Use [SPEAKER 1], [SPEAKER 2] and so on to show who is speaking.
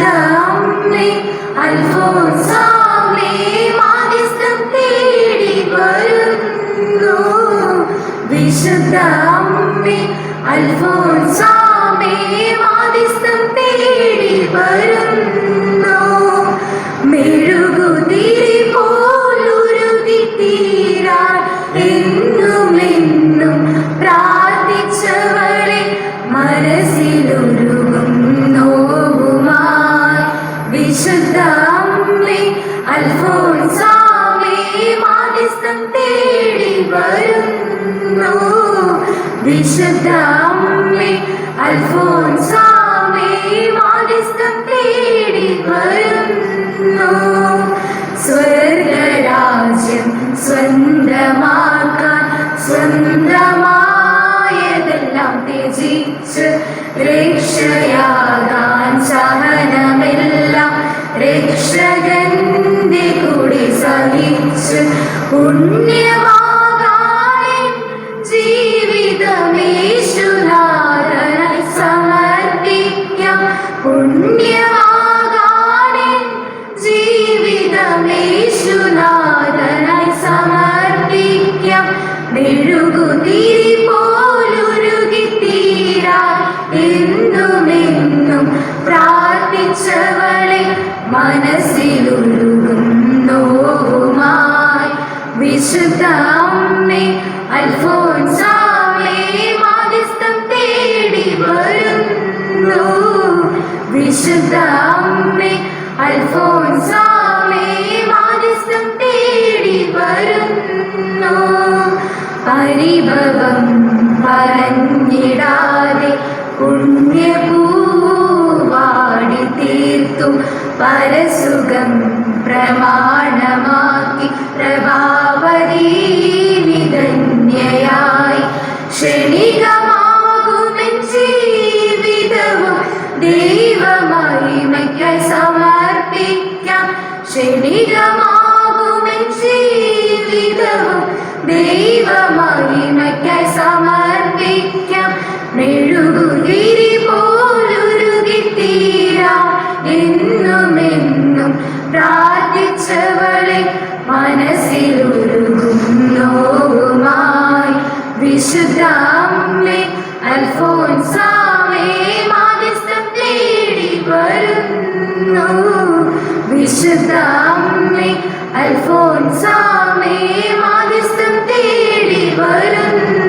[SPEAKER 1] അമ്മേ അൽഫോൻസാമ്മേ മാധ്യസ്ഥം തേടി വരുന്നു. വിശുദ്ധ അമ്മേ അൽഫോൻസാമ്മേ മാധ്യസ്ഥം തേടി വരുന്നു. മെഴുകുതിരി പോലുരുകി തീരാൻ എന്നും പ്രാർത്ഥിച്ചവളെ മനസ്സിലൊരുകും നോവുമായി. വിശുദ്ധ അമ്മേ അൽഫോൻസാമ്മേ മാധ്യസ്ഥം തേടി വരുന്നു. വിശുദ്ധ അമ്മേ അൽഫോൻസാമ്മേ മാധ്യസ്ഥം തേടി വരുന്നു. സ്വർഗരാജ്യം സ്വന്തമാക്കാൻ സ്വന്തമായതെല്ലാം ത്യജിച്ച് രക്ഷയാകാൻ സഹനമെല്ലാം രക്ഷകന്റെ കൂടെ സഹിച്ച് പുണ്യമാകാൻ ജീവിതമേശുനാഥനായി സമർപ്പിക്കാം. പുണ്യമാകാൻ ജീവിതമേശുനാഥനായി സമർപ്പിക്കാം. മെഴുകുതിരി പോലുരുകി തീരാൻ എന്നും പ്രാർത്ഥിച്ചവളെ മനസ്സിലൊരുകും നോവുമായി. വിശുദ്ധ അമ്മേ അൽഫോൻസാമ്മേ മാധ്യസ്ഥം തേടി വരുന്നു. വിശുദ്ധ അമ്മേ അൽഫോൻസാമ്മേ മാധ്യസ്ഥം തേടി വരുന്നു. പരിഭവം പറഞ്ഞിടാതെ പുണ്യപൂവാടി തീർത്തു പരസുഖം പ്രമാണമാക്കി പ്രഭാവതി വിധന്യയായി. ക്ഷണികമാകുമെൻ ജീവിതവും ദൈവമഹിമയ്ക്കായി സമർപ്പിക്കാം. ക്ഷണികമാകുമെൻ ജീവിതവും ദൈവമഹിമയ്ക്കായി സമർപ്പിക്കാം. മെഴുകുതിരി പോലുരുകി തീരാൻ എന്നും പ്രാർത്ഥിച്ചവളെ മനസ്സിലൊരുകും നോവുമായി. വിശുദ്ധ അമ്മേ അൽഫോൻസാമ്മേ മാധ്യസ്ഥം തേടി വരുന്നു. വിശുദ്ധ അമ്മേ അൽഫോൻസാമ്മേ മാധ്യസ്ഥം തേടി വരുന്നു.